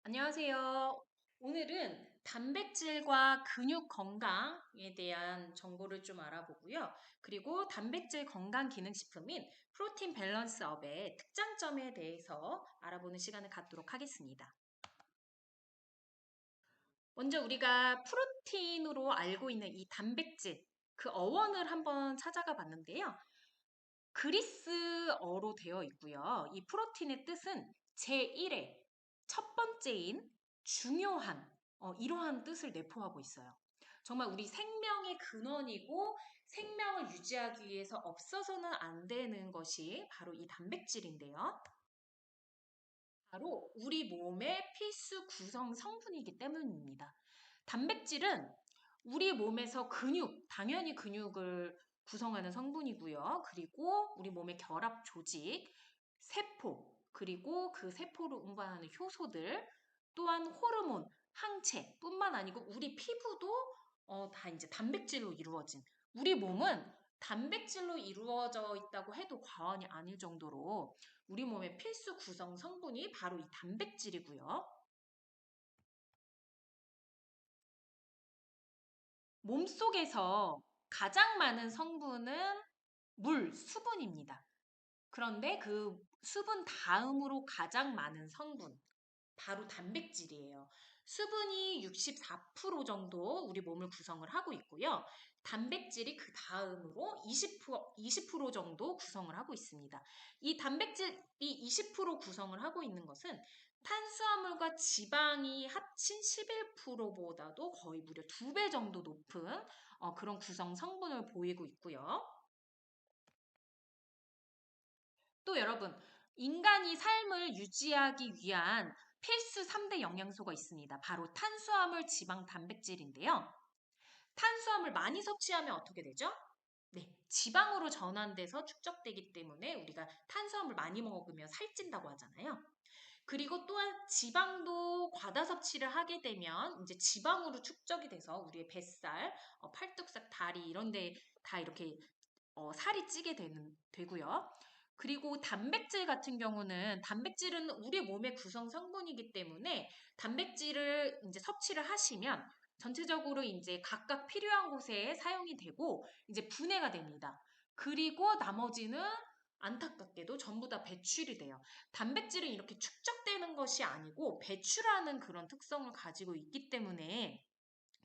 안녕하세요. 오늘은 단백질과 근육 건강에 대한 정보를 좀 알아보고요. 그리고 단백질 건강 기능식품인 프로틴 밸런스업의 특장점에 대해서 알아보는 시간을 갖도록 하겠습니다. 먼저 우리가 프로틴으로 알고 있는 이 단백질, 그 어원을 한번 찾아가 봤는데요. 그리스어로 되어 있고요. 이 프로틴의 뜻은 제1의 첫 번째인 중요한 이러한 뜻을 내포하고 있어요. 정말 우리 생명의 근원이고 생명을 유지하기 위해서 없어서는 안 되는 것이 바로 이 단백질인데요. 바로 우리 몸의 필수 구성 성분이기 때문입니다. 단백질은 우리 몸에서 당연히 근육을 구성하는 성분이고요. 그리고 우리 몸의 결합 조직, 세포, 그리고 그 세포를 운반하는 효소들, 또한 호르몬, 항체뿐만 아니고 우리 피부도 다 이제 단백질로 이루어진 우리 몸은 단백질로 이루어져 있다고 해도 과언이 아닐 정도로 우리 몸의 필수 구성 성분이 바로 이 단백질이고요. 몸속에서 가장 많은 성분은 수분입니다. 그런데 그 수분 다음으로 가장 많은 성분, 바로 단백질이에요. 수분이 64% 정도 우리 몸을 구성을 하고 있고요. 단백질이 그 다음으로 20% 정도 구성을 하고 있습니다. 이 단백질이 20% 구성을 하고 있는 것은 탄수화물과 지방이 합친 11%보다도 거의 무려 2배 정도 높은 그런 구성 성분을 보이고 있고요. 또 여러분, 인간이 삶을 유지하기 위한 필수 3대 영양소가 있습니다. 바로 탄수화물, 지방, 단백질인데요. 탄수화물 많이 섭취하면 어떻게 되죠? 네, 지방으로 전환돼서 축적되기 때문에 우리가 탄수화물 많이 먹으면 살찐다고 하잖아요. 그리고 또한 지방도 과다 섭취를 하게 되면 이제 지방으로 축적이 돼서 우리의 뱃살, 팔뚝살, 다리 이런 데 다 이렇게 살이 되고요. 그리고 단백질 같은 경우는 단백질은 우리 몸의 구성 성분이기 때문에 단백질을 이제 섭취를 하시면 전체적으로 이제 각각 필요한 곳에 사용이 되고 이제 분해가 됩니다. 그리고 나머지는 안타깝게도 전부 다 배출이 돼요. 단백질은 이렇게 축적되는 것이 아니고 배출하는 그런 특성을 가지고 있기 때문에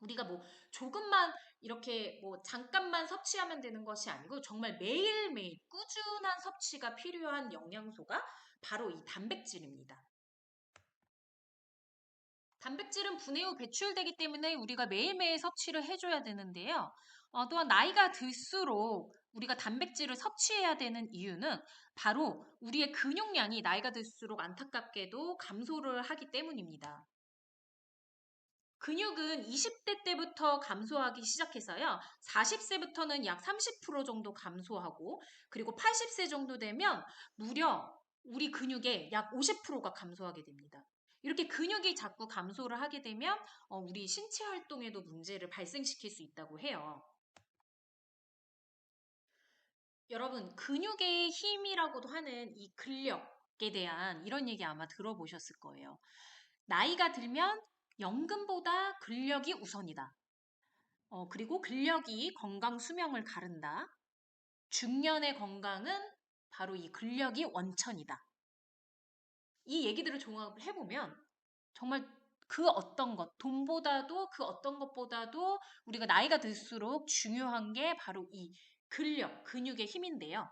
우리가 뭐 조금만 이렇게 뭐 잠깐만 섭취하면 되는 것이 아니고 정말 매일매일 꾸준한 섭취가 필요한 영양소가 바로 이 단백질입니다. 단백질은 분해 후 배출되기 때문에 우리가 매일매일 섭취를 해줘야 되는데요. 또한 나이가 들수록 우리가 단백질을 섭취해야 되는 이유는 바로 우리의 근육량이 나이가 들수록 안타깝게도 감소를 하기 때문입니다. 근육은 20대 때부터 감소하기 시작해서요. 40세부터는 약 30% 정도 감소하고 그리고 80세 정도 되면 무려 우리 근육의 약 50%가 감소하게 됩니다. 이렇게 근육이 자꾸 감소를 하게 되면 우리 신체 활동에도 문제를 발생시킬 수 있다고 해요. 여러분, 근육의 힘이라고도 하는 이 근력에 대한 이런 얘기 아마 들어보셨을 거예요. 나이가 들면 연금보다 근력이 우선이다. 그리고 근력이 건강 수명을 가른다. 중년의 건강은 바로 이 근력이 원천이다. 이 얘기들을 종합을 해보면 정말 그 어떤 것, 돈보다도 그 어떤 것보다도 우리가 나이가 들수록 중요한 게 바로 이 근육의 힘인데요.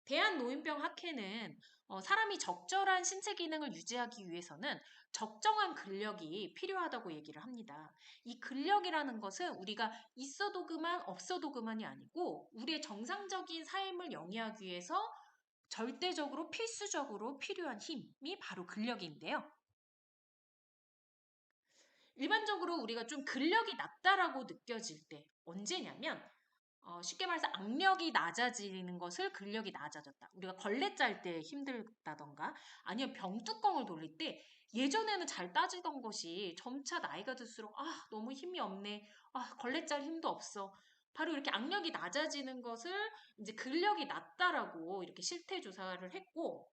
대한노인병학회는 사람이 적절한 신체 기능을 유지하기 위해서는 적정한 근력이 필요하다고 얘기를 합니다. 이 근력이라는 것은 우리가 있어도 그만 없어도 그만이 아니고 우리의 정상적인 삶을 영위하기 위해서 절대적으로 필수적으로 필요한 힘이 바로 근력인데요. 일반적으로 우리가 좀 근력이 낮다라고 느껴질 때 언제냐면 쉽게 말해서 악력이 낮아지는 것을 근력이 낮아졌다. 우리가 걸레 짤 때 힘들다던가 아니면 병뚜껑을 돌릴 때 예전에는 잘 따지던 것이 점차 나이가 들수록 너무 힘이 없네. 걸레 짤 힘도 없어. 바로 이렇게 악력이 낮아지는 것을 이제 근력이 낮다라고 이렇게 실태 조사를 했고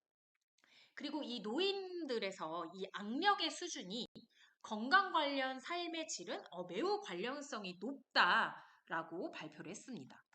그리고 이 노인들에서 이 악력의 수준이 건강 관련 삶의 질은 매우 관련성이 높다라고 발표를 했습니다.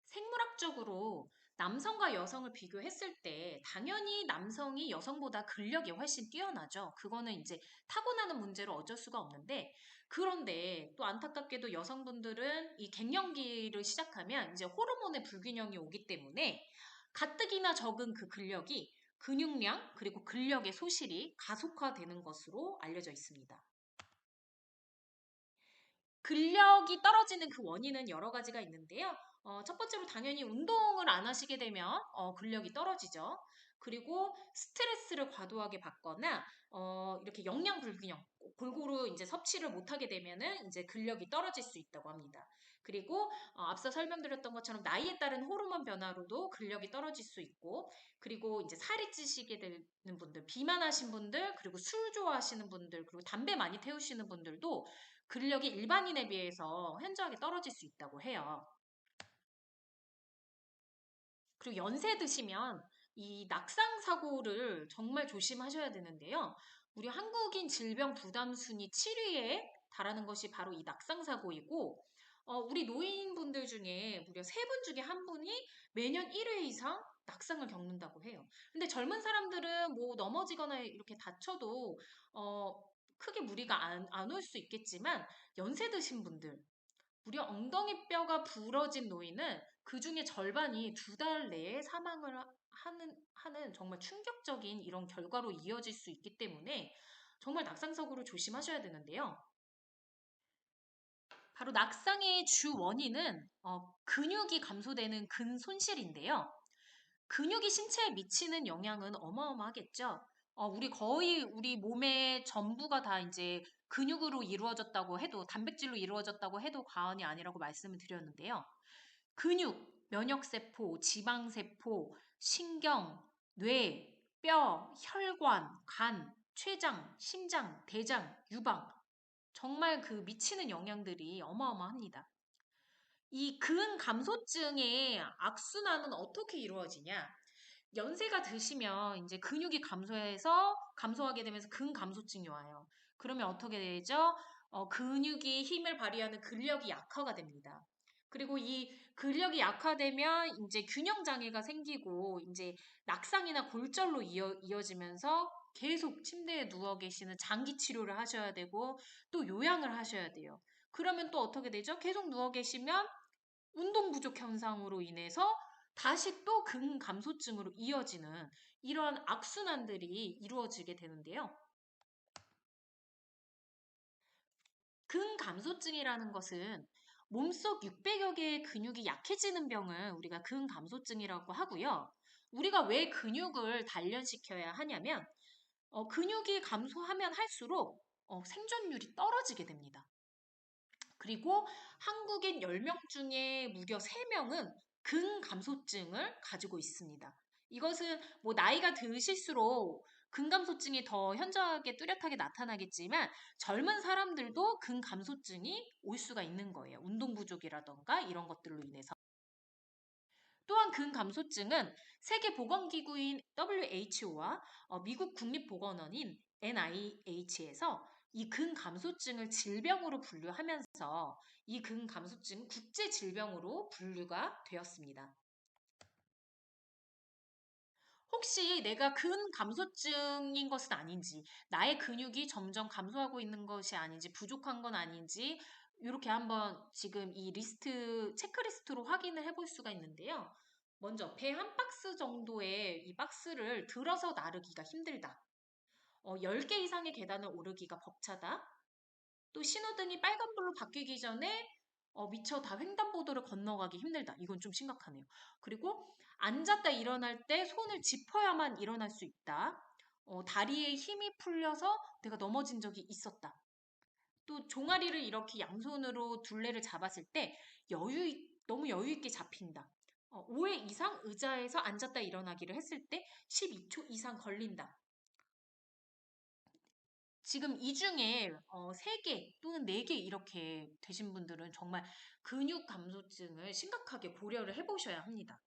생물학적으로 남성과 여성을 비교했을 때 당연히 남성이 여성보다 근력이 훨씬 뛰어나죠. 그거는 이제 타고나는 문제로 어쩔 수가 없는데, 그런데 또 안타깝게도 여성분들은 이 갱년기를 시작하면 이제 호르몬의 불균형이 오기 때문에 가뜩이나 적은 그 근력이 근육량 그리고 근력의 소실이 가속화되는 것으로 알려져 있습니다. 근력이 떨어지는 그 원인은 여러 가지가 있는데요. 첫 번째로 당연히 운동을 안 하시게 되면 근력이 떨어지죠. 그리고 스트레스를 과도하게 받거나 이렇게 영양 불균형, 골고루 이제 섭취를 못하게 되면은 이제 근력이 떨어질 수 있다고 합니다. 그리고 앞서 설명드렸던 것처럼 나이에 따른 호르몬 변화로도 근력이 떨어질 수 있고, 그리고 이제 살이 찌시게 되는 분들, 비만하신 분들, 그리고 술 좋아하시는 분들, 그리고 담배 많이 태우시는 분들도 근력이 일반인에 비해서 현저하게 떨어질 수 있다고 해요. 그리고 연세 드시면 이 낙상 사고를 정말 조심하셔야 되는데요. 우리 한국인 질병 부담 순위 7위에 달하는 것이 바로 이 낙상 사고이고, 우리 노인분들 중에 무려 3분 중에 한 분이 매년 1회 이상 낙상을 겪는다고 해요. 근데 젊은 사람들은 뭐 넘어지거나 이렇게 다쳐도 크게 무리가 안 올 수 있겠지만, 연세 드신 분들, 무려 엉덩이 뼈가 부러진 노인은 그 중에 절반이 2달 내에 사망을 하는 정말 충격적인 이런 결과로 이어질 수 있기 때문에 정말 낙상사고를 조심하셔야 되는데요. 바로 낙상의 주 원인은 근육이 감소되는 근손실인데요. 근육이 신체에 미치는 영향은 어마어마하겠죠. 우리 몸의 전부가 다 이제 근육으로 이루어졌다고 해도, 단백질로 이루어졌다고 해도 과언이 아니라고 말씀을 드렸는데요. 근육, 면역세포, 지방세포, 신경, 뇌, 뼈, 혈관, 간, 췌장, 심장, 대장, 유방. 정말 그 미치는 영향들이 어마어마합니다. 이 근감소증의 악순환은 어떻게 이루어지냐? 연세가 드시면 이제 근육이 감소하게 되면서 근감소증이 와요. 그러면 어떻게 되죠? 근육이 힘을 발휘하는 근력이 약화가 됩니다. 그리고 이 근력이 약화되면 이제 균형 장애가 생기고 이제 낙상이나 골절로 이어지면서 계속 침대에 누워 계시는 장기 치료를 하셔야 되고 또 요양을 하셔야 돼요. 그러면 또 어떻게 되죠? 계속 누워 계시면 운동 부족 현상으로 인해서 다시 또 근감소증으로 이어지는 이러한 악순환들이 이루어지게 되는데요. 근감소증이라는 것은 몸속 600여 개의 근육이 약해지는 병을 우리가 근감소증이라고 하고요. 우리가 왜 근육을 단련시켜야 하냐면 근육이 감소하면 할수록 생존율이 떨어지게 됩니다. 그리고 한국인 10명 중에 무려 3명은 근감소증을 가지고 있습니다. 이것은 뭐 나이가 드실수록 근감소증이 더 현저하게 뚜렷하게 나타나겠지만 젊은 사람들도 근감소증이 올 수가 있는 거예요. 운동 부족이라던가 이런 것들로 인해서. 또한 근감소증은 세계보건기구인 WHO와 미국 국립보건원인 NIH에서 이 근감소증을 질병으로 분류하면서 이 근감소증 국제질병으로 분류가 되었습니다. 혹시 내가 근감소증인 것은 아닌지, 나의 근육이 점점 감소하고 있는 것이 아닌지, 부족한 건 아닌지, 이렇게 한번 지금 이 체크리스트로 확인을 해볼 수가 있는데요. 먼저, 배 한 박스 정도의 이 박스를 들어서 나르기가 힘들다. 10개 이상의 계단을 오르기가 벅차다. 또 신호등이 빨간불로 바뀌기 전에 미처 다 횡단보도를 건너가기 힘들다. 이건 좀 심각하네요. 그리고 앉았다 일어날 때 손을 짚어야만 일어날 수 있다. 다리에 힘이 풀려서 내가 넘어진 적이 있었다. 또 종아리를 이렇게 양손으로 둘레를 잡았을 때 너무 여유 있게 잡힌다. 5회 이상 의자에서 앉았다 일어나기를 했을 때 12초 이상 걸린다. 지금 이 중에 3개 또는 4개 이렇게 되신 분들은 정말 근육 감소증을 심각하게 고려를 해보셔야 합니다.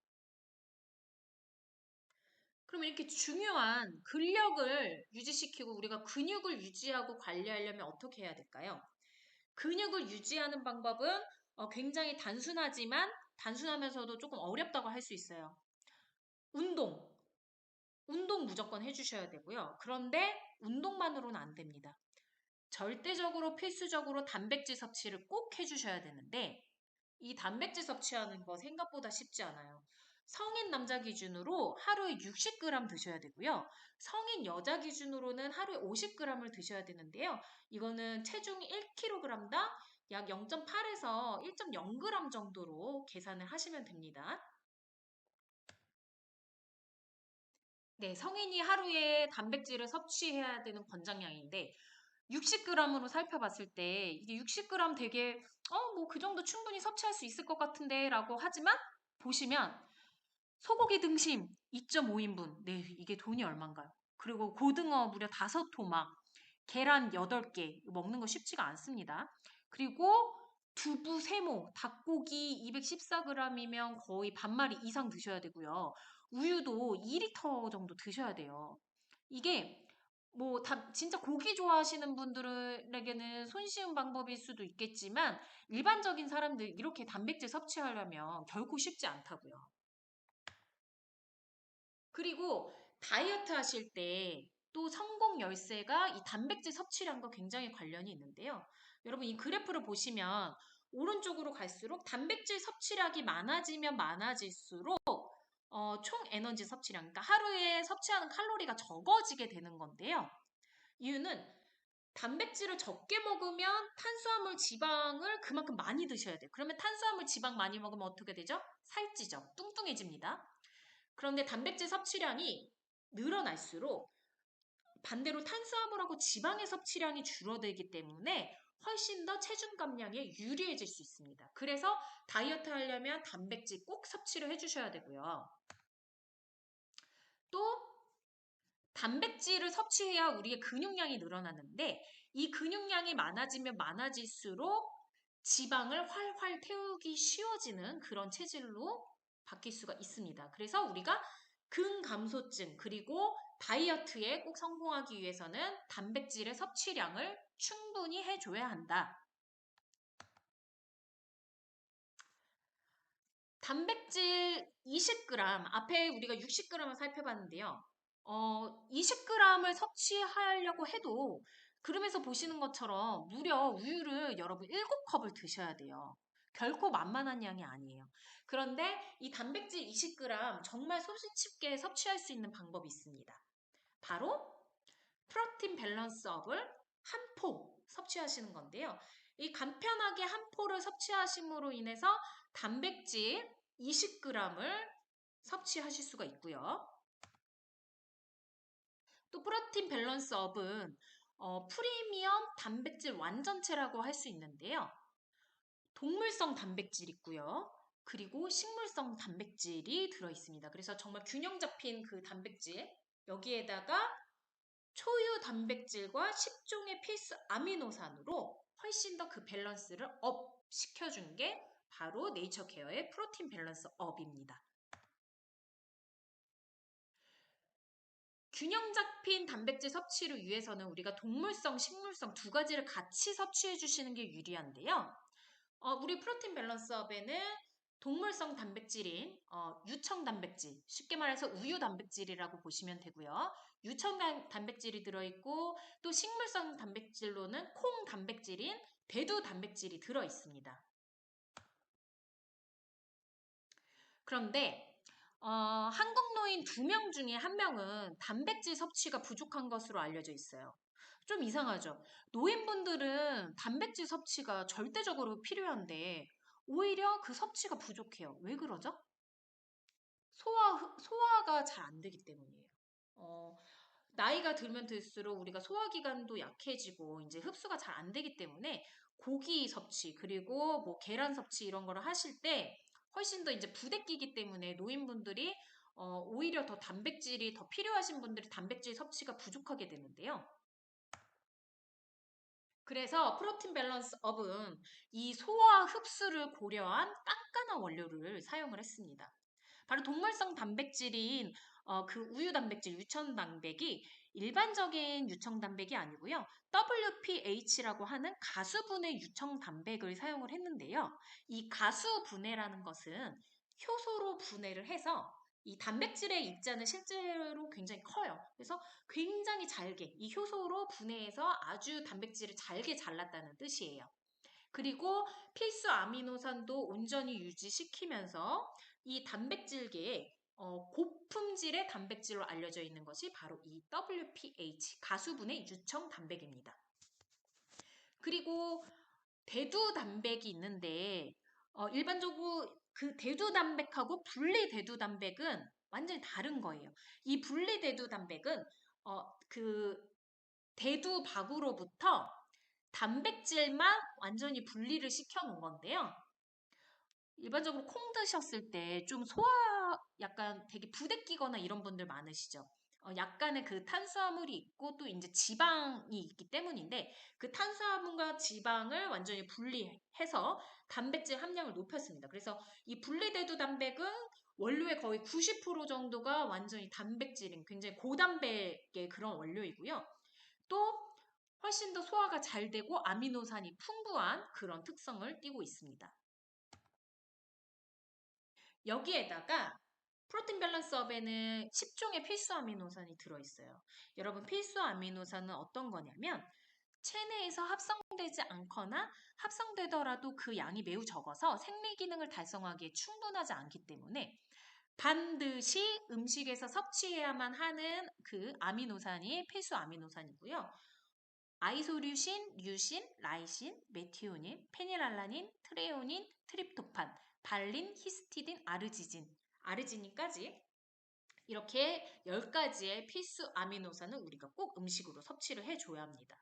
그럼 이렇게 중요한 근력을 유지시키고 우리가 근육을 유지하고 관리하려면 어떻게 해야 될까요? 근육을 유지하는 방법은 굉장히 단순하면서도 조금 어렵다고 할 수 있어요. 운동. 운동 무조건 해주셔야 되고요. 그런데 운동만으로는 안 됩니다. 절대적으로 필수적으로 단백질 섭취를 꼭 해주셔야 되는데 이 단백질 섭취하는 거 생각보다 쉽지 않아요. 성인 남자 기준으로 하루에 60g 드셔야 되고요. 성인 여자 기준으로는 하루에 50g을 드셔야 되는데요. 이거는 체중이 1kg당 약 0.8에서 1.0g 정도로 계산을 하시면 됩니다. 네, 성인이 하루에 단백질을 섭취해야 되는 권장량인데 60g으로 살펴봤을 때 이게 60g 되게 뭐 그 정도 충분히 섭취할 수 있을 것 같은데 라고 하지만 보시면 소고기 등심 2.5인분. 네, 이게 돈이 얼만가요? 그리고 고등어 무려 5토막, 계란 8개 먹는 거 쉽지가 않습니다. 그리고 두부, 세모, 닭고기 214g이면 거의 반마리 이상 드셔야 되고요. 우유도 2리터 정도 드셔야 돼요. 이게 진짜 고기 좋아하시는 분들에게는 손쉬운 방법일 수도 있겠지만 일반적인 사람들 이렇게 단백질 섭취하려면 결코 쉽지 않다고요. 그리고 다이어트 하실 때 또 성공 열쇠가 이 단백질 섭취량과 굉장히 관련이 있는데요. 여러분 이 그래프를 보시면 오른쪽으로 갈수록 단백질 섭취량이 많아지면 많아질수록 총 에너지 섭취량, 그러니까 하루에 섭취하는 칼로리가 적어지게 되는 건데요. 이유는 단백질을 적게 먹으면 탄수화물, 지방을 그만큼 많이 드셔야 돼요. 그러면 탄수화물, 지방 많이 먹으면 어떻게 되죠? 살찌죠. 뚱뚱해집니다. 그런데 단백질 섭취량이 늘어날수록 반대로 탄수화물하고 지방의 섭취량이 줄어들기 때문에 훨씬 더 체중 감량에 유리해질 수 있습니다. 그래서 다이어트 하려면 단백질 꼭 섭취를 해주셔야 되고요. 또 단백질을 섭취해야 우리의 근육량이 늘어나는데 이 근육량이 많아지면 많아질수록 지방을 활활 태우기 쉬워지는 그런 체질로 바뀔 수가 있습니다. 그래서 우리가 근감소증 그리고 다이어트에 꼭 성공하기 위해서는 단백질의 섭취량을 충분히 해줘야 한다. 단백질 20g, 앞에 우리가 60g을 살펴봤는데요. 20g을 섭취하려고 해도 그림에서 보시는 것처럼 무려 우유를 여러분 7컵을 드셔야 돼요. 결코 만만한 양이 아니에요. 그런데 이 단백질 20g 정말 손쉽게 섭취할 수 있는 방법이 있습니다. 바로 프로틴 밸런스업을 한 포 섭취하시는 건데요. 이 간편하게 한 포를 섭취하심으로 인해서 단백질 20g을 섭취하실 수가 있고요. 또 프로틴 밸런스업은 프리미엄 단백질 완전체라고 할 수 있는데요. 동물성 단백질 있고요. 그리고 식물성 단백질이 들어있습니다. 그래서 정말 균형 잡힌 그 단백질 여기에다가 초유 단백질과 10종의 필수 아미노산으로 훨씬 더 그 밸런스를 업 시켜준 게 바로 네이처케어의 프로틴 밸런스 업입니다. 균형 잡힌 단백질 섭취를 위해서는 우리가 동물성, 식물성 두 가지를 같이 섭취해 주시는 게 유리한데요. 우리 프로틴 밸런스업에는 동물성 단백질인 유청 단백질, 쉽게 말해서 우유 단백질이라고 보시면 되고요. 유청 단백질이 들어있고 또 식물성 단백질로는 콩 단백질인 대두 단백질이 들어있습니다. 그런데 한국 노인 2명 중에 1명은 단백질 섭취가 부족한 것으로 알려져 있어요. 좀 이상하죠? 노인분들은 단백질 섭취가 절대적으로 필요한데 오히려 그 섭취가 부족해요. 왜 그러죠? 소화가 잘 안 되기 때문이에요. 어, 나이가 들면 들수록 우리가 소화기관도 약해지고 이제 흡수가 잘 안 되기 때문에 고기 섭취 그리고 뭐 계란 섭취 이런 거를 하실 때 훨씬 더 이제 부대끼기 때문에 노인분들이 오히려 더 단백질이 더 필요하신 분들이 단백질 섭취가 부족하게 되는데요. 그래서 프로틴 밸런스 업은 이 소화 흡수를 고려한 깐깐한 원료를 사용을 했습니다. 바로 동물성 단백질인 그 우유 단백질, 유천 단백이 일반적인 유청 단백이 아니고요. WPH라고 하는 가수분해 유청 단백을 사용을 했는데요. 이 가수분해라는 것은 효소로 분해를 해서 이 단백질의 입자는 실제로 굉장히 커요. 그래서 굉장히 잘게 이 효소로 분해해서 아주 단백질을 잘게 잘랐다는 뜻이에요. 그리고 필수 아미노산도 온전히 유지시키면서 이 단백질계에 고품질의 단백질로 알려져 있는 것이 바로 이 WPH, 가수분해 유청 단백입니다. 그리고 대두 단백이 있는데 일반적으로 그 대두 단백하고 분리 대두 단백은 완전히 다른 거예요. 이 분리 대두 단백은 그 대두 박으로부터 단백질만 완전히 분리를 시켜 놓은 건데요. 일반적으로 콩 드셨을 때 좀 소화 약간 되게 부대끼거나 이런 분들 많으시죠? 약간의 그 탄수화물이 있고 또 이제 지방이 있기 때문인데 그 탄수화물과 지방을 완전히 분리해서 단백질 함량을 높였습니다. 그래서 이 분리대두 단백은 원료의 거의 90% 정도가 완전히 단백질인 굉장히 고단백의 그런 원료이고요. 또 훨씬 더 소화가 잘 되고 아미노산이 풍부한 그런 특성을 띠고 있습니다. 여기에다가 프로틴 밸런스 업에는 10종의 필수 아미노산이 들어있어요. 여러분 필수 아미노산은 어떤 거냐면 체내에서 합성되지 않거나 합성되더라도 그 양이 매우 적어서 생리 기능을 달성하기에 충분하지 않기 때문에 반드시 음식에서 섭취해야만 하는 그 아미노산이 필수 아미노산이고요. 아이소류신, 류신, 라이신, 메티오닌, 페닐알라닌, 트레오닌, 트립토판, 발린, 히스티딘, 아르지닌까지 이렇게 10가지의 필수 아미노산을 우리가 꼭 음식으로 섭취를 해줘야 합니다.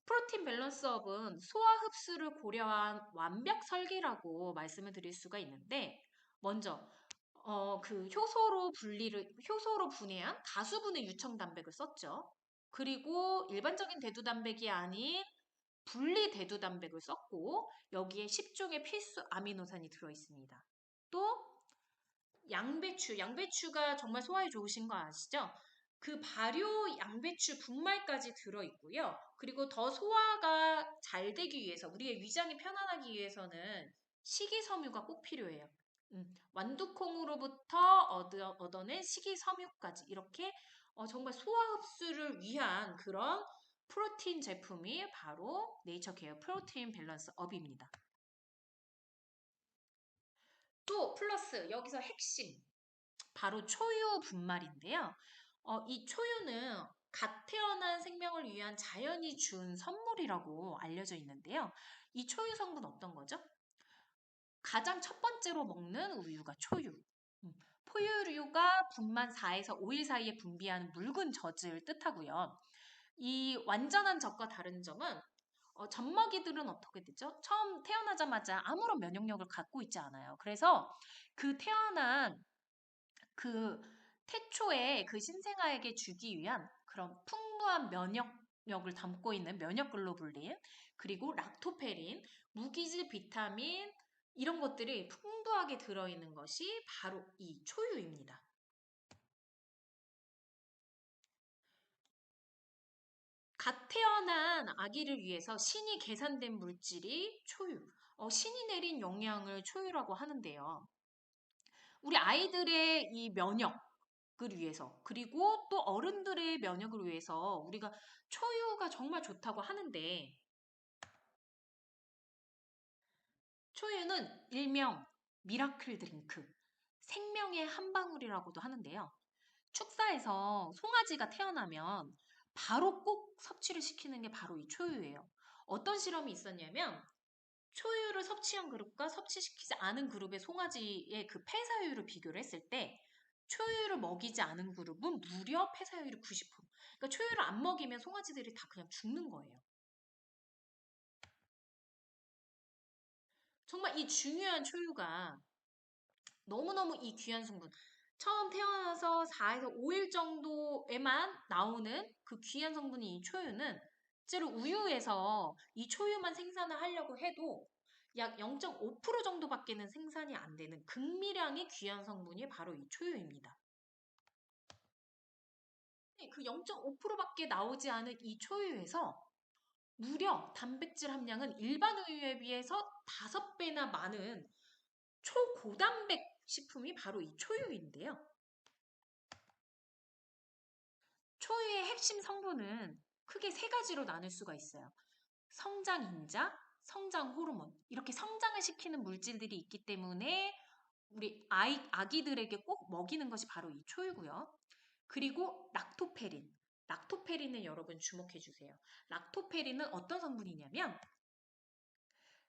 프로틴 밸런스업은 소화 흡수를 고려한 완벽 설계라고 말씀을 드릴 수가 있는데 먼저 그 효소로 분해한 가수분해 유청 단백을 썼죠. 그리고 일반적인 대두 단백이 아닌 분리 대두 단백을 썼고 여기에 10종의 필수 아미노산이 들어 있습니다. 또 양배추가 정말 소화에 좋으신 거 아시죠? 그 발효 양배추 분말까지 들어 있고요. 그리고 더 소화가 잘 되기 위해서 우리의 위장이 편안하기 위해서는 식이섬유가 꼭 필요해요. 완두콩으로부터 얻어낸 식이섬유까지 이렇게 정말 소화 흡수를 위한 그런 프로틴 제품이 바로 네이처케어 프로틴 밸런스 업입니다. 또 플러스 여기서 핵심 바로 초유 분말인데요. 이 초유는 갓 태어난 생명을 위한 자연이 준 선물이라고 알려져 있는데요. 이 초유 성분 어떤 거죠? 가장 첫 번째로 먹는 우유가 초유. 포유류가 분만 4에서 5일 사이에 분비하는 묽은 젖을 뜻하고요. 이 완전한 젖과 다른 점은 젖먹이들은 어떻게 되죠? 처음 태어나자마자 아무런 면역력을 갖고 있지 않아요. 그래서 그 태어난 그 태초에 그 신생아에게 주기 위한 그런 풍부한 면역력을 담고 있는 면역글로불린 그리고 락토페린, 무기질 비타민 이런 것들이 풍부하게 들어있는 것이 바로 이 초유입니다. 갓 태어난 아기를 위해서 신이 계산된 물질이 초유. 신이 내린 영양을 초유라고 하는데요. 우리 아이들의 이 면역을 위해서 그리고 또 어른들의 면역을 위해서 우리가 초유가 정말 좋다고 하는데 초유는 일명 미라클 드링크, 생명의 한 방울이라고도 하는데요. 축사에서 송아지가 태어나면 바로 꼭 섭취를 시키는 게 바로 이 초유예요. 어떤 실험이 있었냐면 초유를 섭취한 그룹과 섭취시키지 않은 그룹의 송아지의 그 폐사율을 비교를 했을 때 초유를 먹이지 않은 그룹은 무려 폐사율이 90%. 그러니까 초유를 안 먹이면 송아지들이 다 그냥 죽는 거예요. 정말 이 중요한 초유가 너무너무 이 귀한 성분. 처음 태어나서 4에서 5일 정도에만 나오는 그 귀한 성분이 이 초유는 실제로 우유에서 이 초유만 생산을 하려고 해도 약 0.5% 정도밖에는 생산이 안 되는 극미량의 귀한 성분이 바로 이 초유입니다. 네, 그 0.5%밖에 나오지 않은 이 초유에서 무려 단백질 함량은 일반 우유에 비해서 5배나 많은 초고단백 식품이 바로 이 초유인데요. 초유의 핵심 성분은 크게 세 가지로 나눌 수가 있어요. 성장 인자, 성장 호르몬, 이렇게 성장을 시키는 물질들이 있기 때문에 우리 아기들에게 꼭 먹이는 것이 바로 이 초유고요. 그리고 락토페린. 락토페린은 여러분 주목해 주세요. 락토페린은 어떤 성분이냐면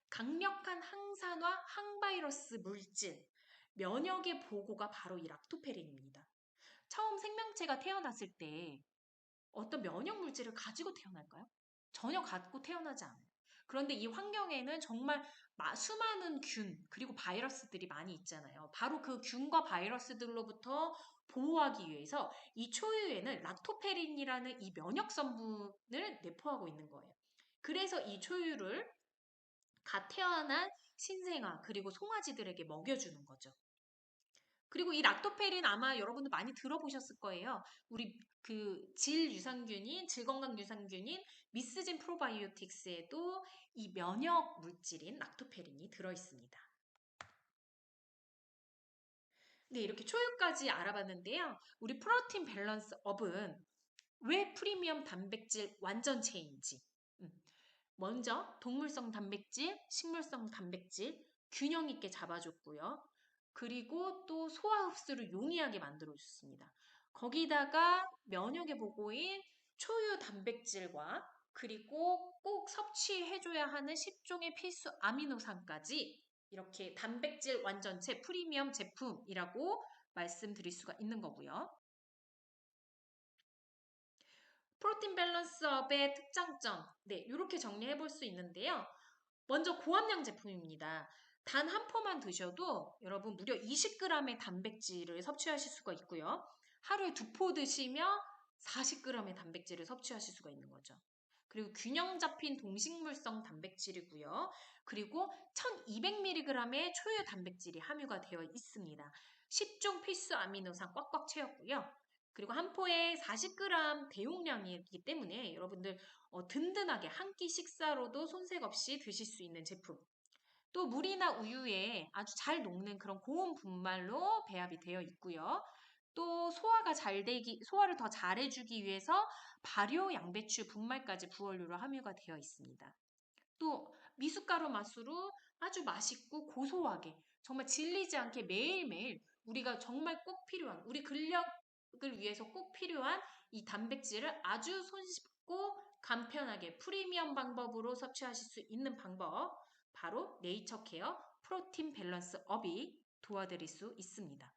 강력한 항산화 항바이러스 물질, 면역의 보고가 바로 이 락토페린입니다. 처음 생명체가 태어났을 때 어떤 면역 물질을 가지고 태어날까요? 전혀 갖고 태어나지 않아요. 그런데 이 환경에는 정말 수많은 균, 그리고 바이러스들이 많이 있잖아요. 바로 그 균과 바이러스들로부터 보호하기 위해서 이 초유에는 락토페린이라는 이 면역 성분을 내포하고 있는 거예요. 그래서 이 초유를 갓 태어난 신생아, 그리고 송아지들에게 먹여주는 거죠. 그리고 이 락토페린 아마 여러분도 많이 들어보셨을 거예요. 우리 그 질건강 유산균인 미스진 프로바이오틱스에도 이 면역 물질인 락토페린이 들어있습니다. 네, 이렇게 초유까지 알아봤는데요. 우리 프로틴 밸런스 업은 왜 프리미엄 단백질 완전체인지. 음, 먼저 동물성 단백질, 식물성 단백질 균형 있게 잡아줬고요. 그리고 또 소화 흡수를 용이하게 만들어줬습니다. 거기다가 면역의 보고인 초유 단백질과 그리고 꼭 섭취해줘야 하는 10종의 필수 아미노산까지 이렇게 단백질 완전체 프리미엄 제품이라고 말씀드릴 수가 있는 거고요. 프로틴 밸런스업의 특장점, 네, 이렇게 정리해 볼 수 있는데요. 먼저 고함량 제품입니다. 단 한 포만 드셔도 여러분 무려 20g의 단백질을 섭취하실 수가 있고요. 하루에 2포 드시며 40g의 단백질을 섭취하실 수가 있는 거죠. 그리고 균형 잡힌 동식물성 단백질이고요. 그리고 1200mg의 초유 단백질이 함유가 되어 있습니다. 10종 필수 아미노산 꽉꽉 채웠고요. 그리고 한 포에 40g 대용량이기 때문에 여러분들 든든하게 한 끼 식사로도 손색 없이 드실 수 있는 제품. 또 물이나 우유에 아주 잘 녹는 그런 고온 분말로 배합이 되어 있고요. 또 소화를 더 잘해주기 위해서 발효 양배추 분말까지 부원료로 함유가 되어 있습니다. 또 미숫가루 맛으로 아주 맛있고 고소하게 정말 질리지 않게 매일매일 우리가 정말 꼭 필요한 우리 근력을 위해서 꼭 필요한 이 단백질을 아주 손쉽고 간편하게 프리미엄 방법으로 섭취하실 수 있는 방법 바로 네이처케어 프로틴 밸런스 업이 도와드릴 수 있습니다.